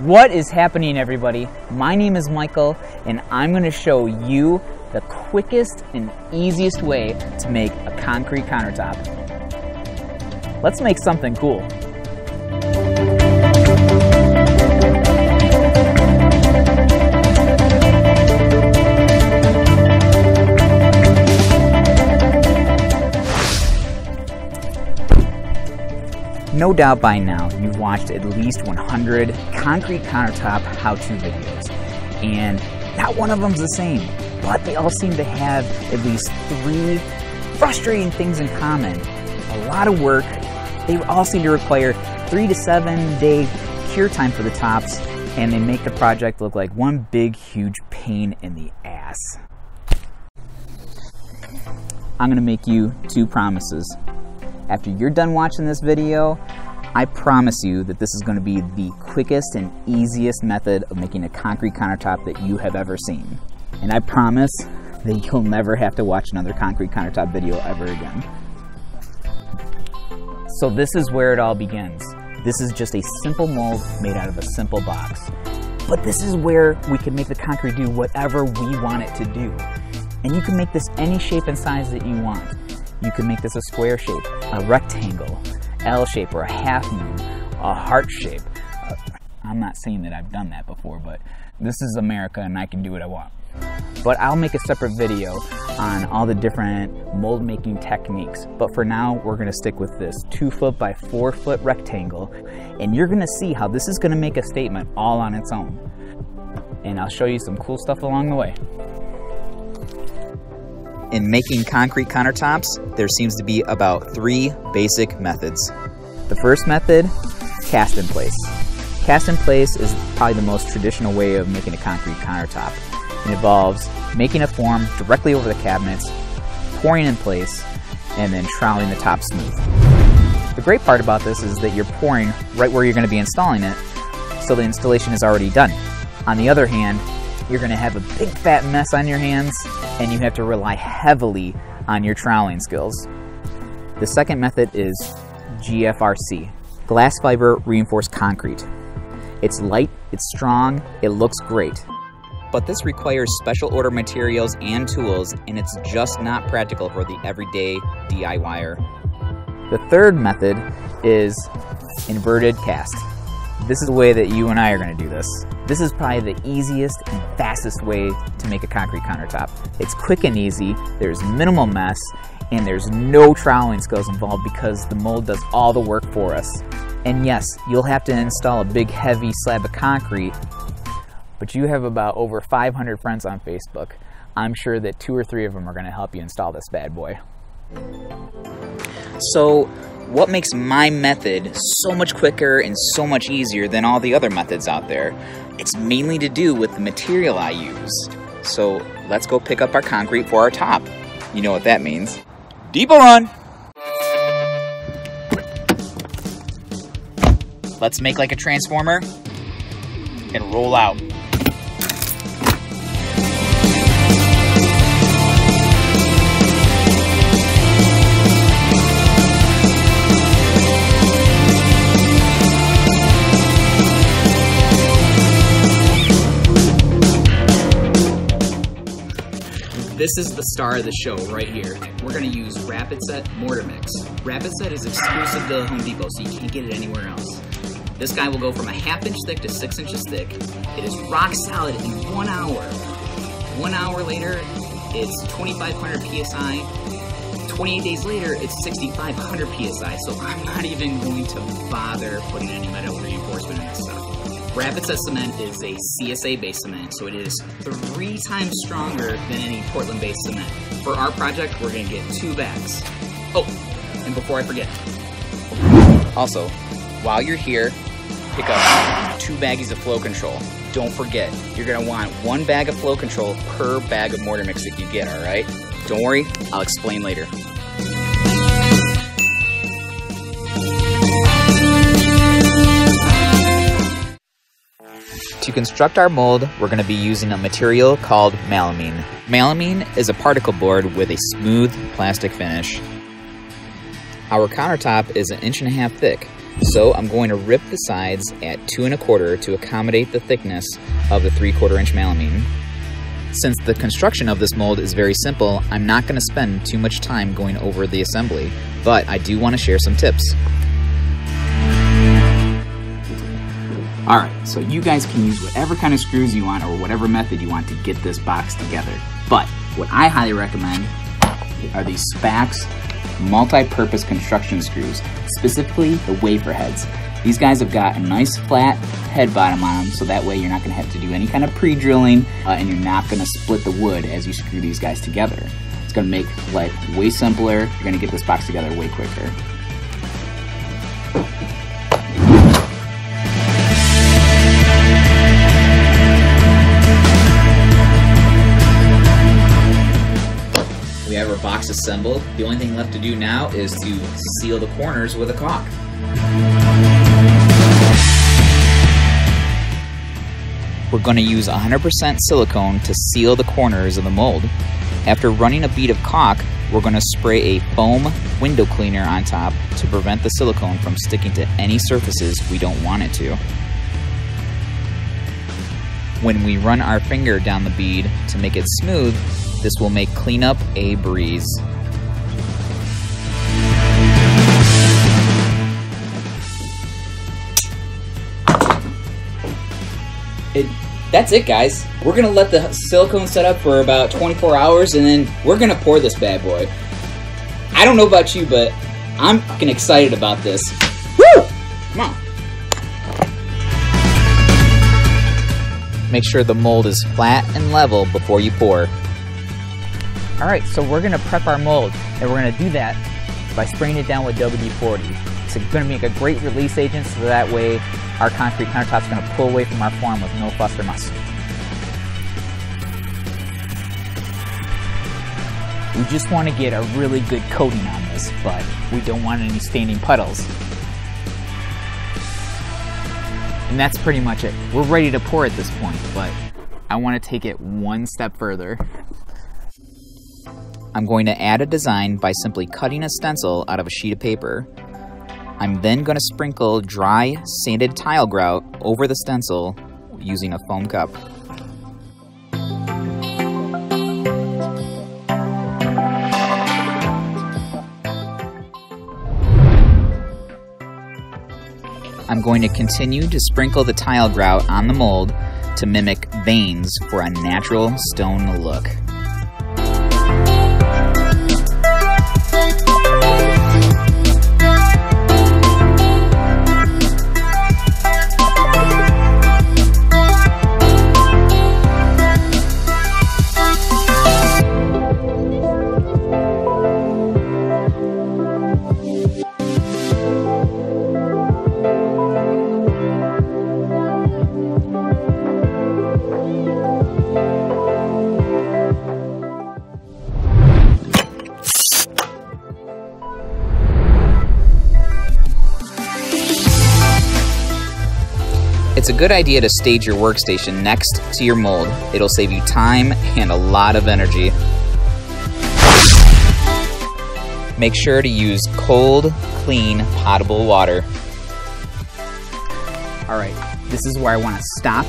What is happening, everybody? My name is Michael, and I'm going to show you the quickest and easiest way to make a concrete countertop. Let's make something cool. No doubt by now you've watched at least 100 concrete countertop how-to videos, and not one of them's the same, but they all seem to have at least 3 frustrating things in common. A lot of work. They all seem to require 3 to 7 day cure time for the tops, and they make the project look like one big huge pain in the ass. I'm gonna make you 2 promises. After you're done watching this video, I promise you that this is going to be the quickest and easiest method of making a concrete countertop that you have ever seen. And I promise that you'll never have to watch another concrete countertop video ever again. So this is where it all begins. This is just a simple mold made out of a simple box. But this is where we can make the concrete do whatever we want it to do. And you can make this any shape and size that you want. You can make this a square shape, a rectangle, L shape, or a half moon, a heart shape. I'm not saying that I've done that before, but this is America and I can do what I want. But I'll make a separate video on all the different mold making techniques. But for now, we're gonna stick with this 2 foot by 4 foot rectangle, and you're gonna see how this is gonna make a statement all on its own. And I'll show you some cool stuff along the way. In making concrete countertops, there seems to be about 3 basic methods. The first method, cast in place. Cast in place is probably the most traditional way of making a concrete countertop. It involves making a form directly over the cabinets, pouring in place, and then troweling the top smooth. The great part about this is that you're pouring right where you're going to be installing it, so the installation is already done. On the other hand, you're going to have a big fat mess on your hands, and you have to rely heavily on your troweling skills. The second method is GFRC, glass fiber reinforced concrete. It's light, it's strong, it looks great. But this requires special order materials and tools, and it's just not practical for the everyday DIYer. The third method is inverted cast. This is the way that you and I are going to do this. This is probably the easiest and fastest way to make a concrete countertop. It's quick and easy, there's minimal mess, and there's no troweling skills involved because the mold does all the work for us. And yes, you'll have to install a big heavy slab of concrete, but you have about over 500 friends on Facebook. I'm sure that 2 or 3 of them are going to help you install this bad boy. So, what makes my method so much quicker and so much easier than all the other methods out there? It's mainly to do with the material I use. So let's go pick up our concrete for our top. You know what that means. Depot run! Let's make like a transformer and roll out. This is the star of the show right here. We're gonna use Rapid Set Mortar Mix. Rapid Set is exclusive to Home Depot, so you can't get it anywhere else. This guy will go from a 1/2 inch thick to 6 inches thick. It is rock solid in 1 hour. 1 hour later, it's 2,500 PSI. 28 days later, it's 6,500 PSI, so I'm not even going to bother putting any metal reinforcement in this stuff. Rapid Set cement is a CSA-based cement, so it is 3 times stronger than any Portland-based cement. For our project, we're going to get 2 bags. Oh, and before I forget, also, while you're here, pick up 2 baggies of flow control. Don't forget, you're going to want 1 bag of flow control per bag of mortar mix that you get, alright? Don't worry, I'll explain later. To construct our mold, we're going to be using a material called melamine. Melamine is a particle board with a smooth plastic finish. Our countertop is 1.5 inches thick, So I'm going to rip the sides at 2 1/4 to accommodate the thickness of the 3/4 inch melamine. Since the construction of this mold is very simple, I'm not going to spend too much time going over the assembly, but I do want to share some tips. Alright, so you guys can use whatever kind of screws you want or whatever method you want to get this box together. But what I highly recommend are these Spax multi-purpose construction screws, specifically the wafer heads. These guys have got a nice flat head bottom on them, so that way you're not going to have to do any kind of pre-drilling and you're not going to split the wood as you screw these guys together. It's going to make life way simpler. You're going to get this box together way quicker. We have our box assembled. The only thing left to do now is to seal the corners with a caulk. We're going to use 100% silicone to seal the corners of the mold. After running a bead of caulk, we're going to spray a foam window cleaner on top to prevent the silicone from sticking to any surfaces we don't want it to. When we run our finger down the bead to make it smooth, this will make cleanup a breeze. That's it, guys. We're gonna let the silicone set up for about 24 hours and then we're gonna pour this bad boy. I don't know about you, but I'm fucking excited about this. Woo! Come on. Make sure the mold is flat and level before you pour. Alright, so we're going to prep our mold, and we're going to do that by spraying it down with WD-40. It's going to make a great release agent, so that way our concrete countertops are going to pull away from our form with no fuss or muss. We just want to get a really good coating on this, but we don't want any standing puddles. And that's pretty much it. We're ready to pour at this point, but I want to take it one step further. I'm going to add a design by simply cutting a stencil out of a sheet of paper. I'm then going to sprinkle dry sanded tile grout over the stencil using a foam cup. I'm going to continue to sprinkle the tile grout on the mold to mimic veins for a natural stone look. It's a good idea to stage your workstation next to your mold. It'll save you time and a lot of energy. Make sure to use cold, clean, potable water. Alright, this is where I want to stop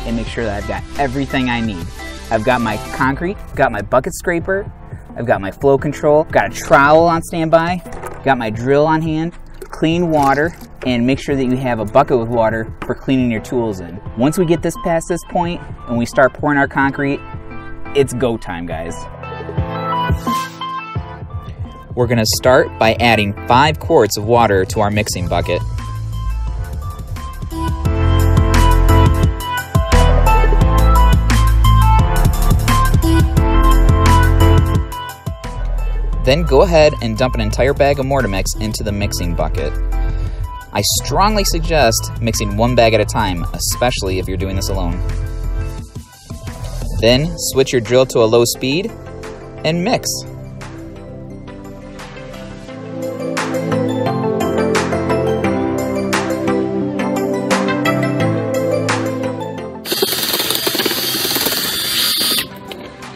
and make sure that I've got everything I need. I've got my concrete, got my bucket scraper, I've got my flow control, got a trowel on standby, got my drill on hand, clean water, and make sure that you have a bucket with water for cleaning your tools in. Once we get this past this point and we start pouring our concrete, it's go time, guys. We're going to start by adding 5 quarts of water to our mixing bucket. Then go ahead and dump an entire bag of Mortamix into the mixing bucket. I strongly suggest mixing 1 bag at a time, especially if you're doing this alone. Then switch your drill to a low speed and mix.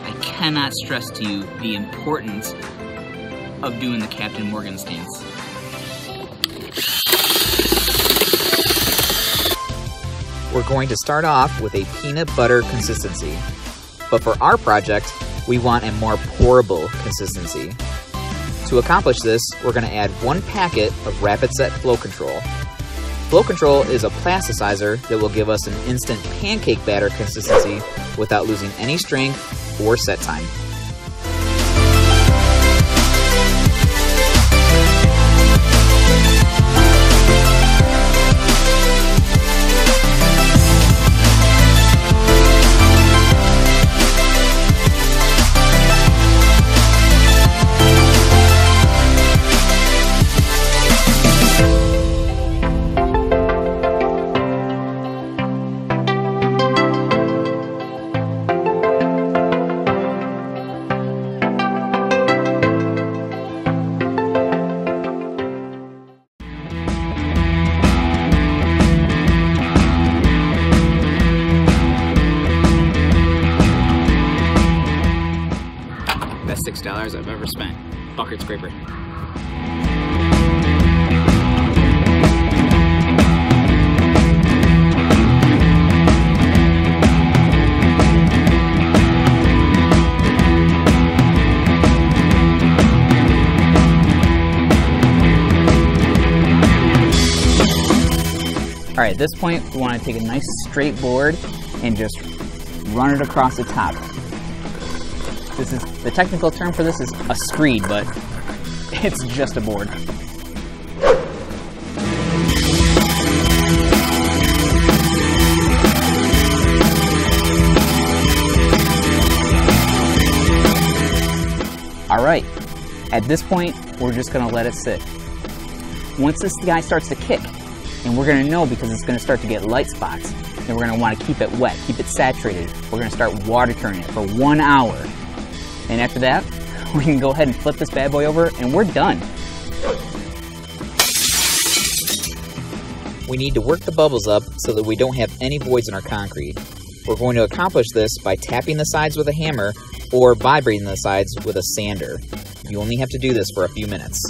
I cannot stress to you the importance of doing the Captain Morgan stance. we're going to start off with a peanut butter consistency. But for our project, we want a more pourable consistency. To accomplish this, we're going to add 1 packet of Rapid Set Flow Control. Flow Control is a plasticizer that will give us an instant pancake batter consistency without losing any strength or set time. Best $6 I've ever spent. Bucket scraper. All right, at this point, we want to take a nice straight board and just run it across the top. This is the technical term for this is a screed, but it's just a board. All right, at this point, we're just gonna let it sit. Once this guy starts to kick, and we're gonna know because it's gonna start to get light spots, and we're gonna wanna keep it wet, keep it saturated. We're gonna start water turning it for 1 hour. And after that, we can go ahead and flip this bad boy over and we're done. We need to work the bubbles up so that we don't have any voids in our concrete. We're going to accomplish this by tapping the sides with a hammer or vibrating the sides with a sander. You only have to do this for a few minutes.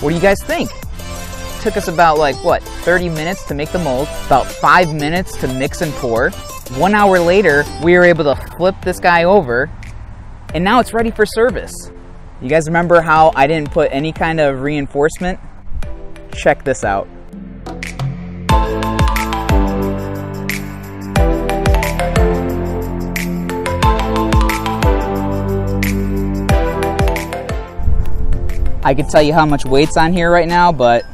What do you guys think? Took us about 30 minutes to make the mold, about 5 minutes to mix and pour. 1 hour later, we were able to flip this guy over, and now it's ready for service. You guys remember how I didn't put any kind of reinforcement? Check this out. I could tell you how much weight's on here right now, but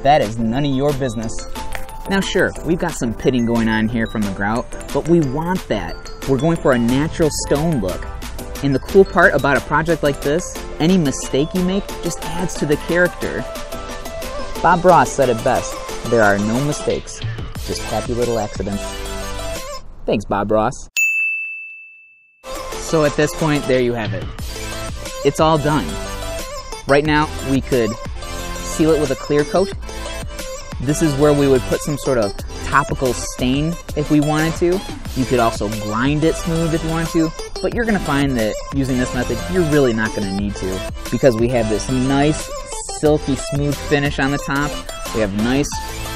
that is none of your business. Now sure, we've got some pitting going on here from the grout, but we want that. We're going for a natural stone look. And the cool part about a project like this, any mistake you make just adds to the character. Bob Ross said it best, there are no mistakes, just happy little accidents. Thanks, Bob Ross. So at this point, there you have it. It's all done. Right now, we could seal it with a clear coat. This is where we would put some sort of topical stain if we wanted to. You could also grind it smooth if you wanted to, but you're gonna find that using this method, you're really not gonna need to, because we have this nice, silky, smooth finish on the top. We have nice,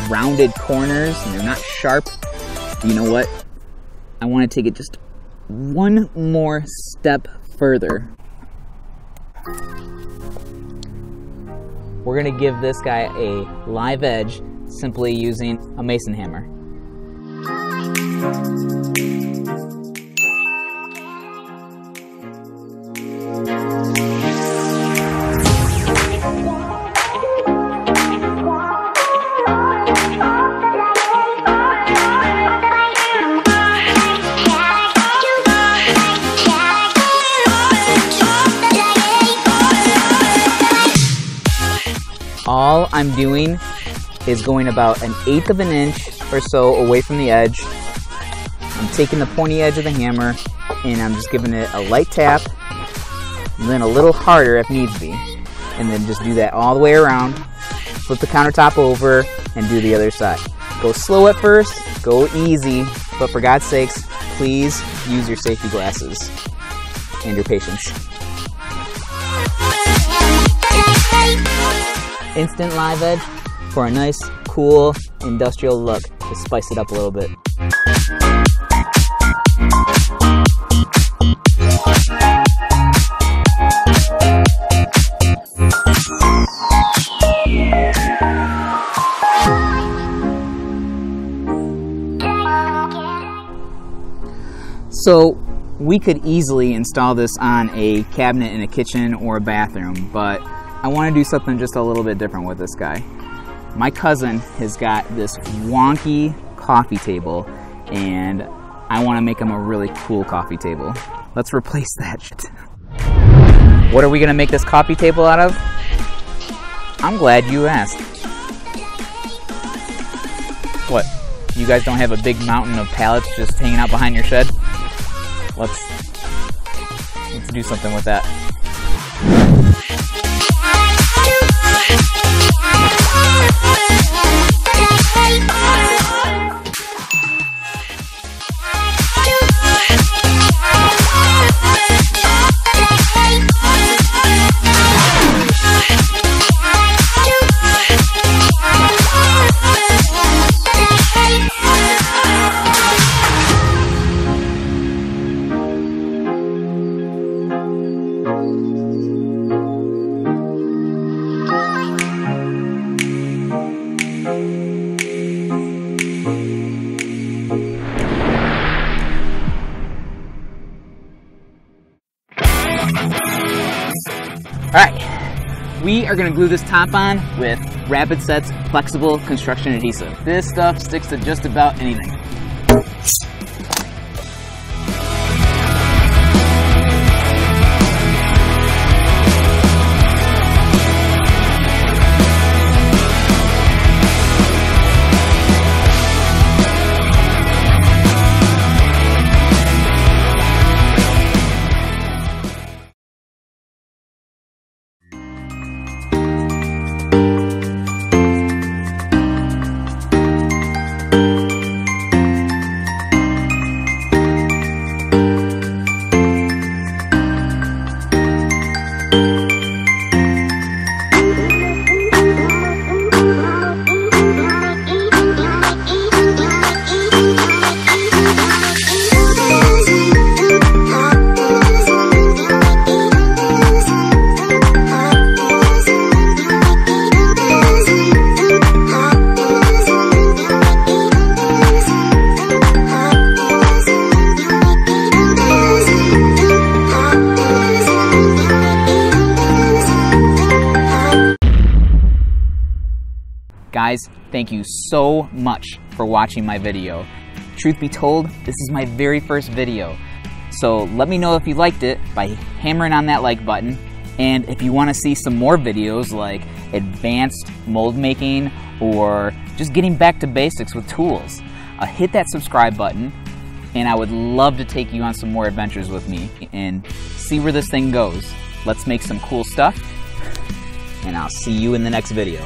rounded corners, and they're not sharp. You know what? I wanna take it just one more step further. We're gonna give this guy a live edge simply using a mason hammer. I'm doing is going about 1/8 of an inch or so away from the edge. I'm taking the pointy edge of the hammer and I'm just giving it a light tap, and then a little harder if needs be. And then just do that all the way around. Flip the countertop over and do the other side. Go slow at first, go easy, but for God's sakes, please use your safety glasses and your patience. Instant live edge for a nice, cool, industrial look to spice it up a little bit. So we could easily install this on a cabinet in a kitchen or a bathroom, but I want to do something just a little bit different with this guy. My cousin has got this wonky coffee table, and I want to make him a really cool coffee table. Let's replace that shit. What are we going to make this coffee table out of? I'm glad you asked. What? You guys don't have a big mountain of pallets just hanging out behind your shed? Let's do something with that. Alright, we are going to glue this top on with Rapid Set's flexible construction adhesive. This stuff sticks to just about anything. Guys, thank you so much for watching my video. Truth be told, this is my very first video. So let me know if you liked it by hammering on that like button. And if you want to see some more videos like advanced mold making or just getting back to basics with tools, hit that subscribe button, and I would love to take you on some more adventures with me and see where this thing goes. Let's make some cool stuff, and I'll see you in the next video.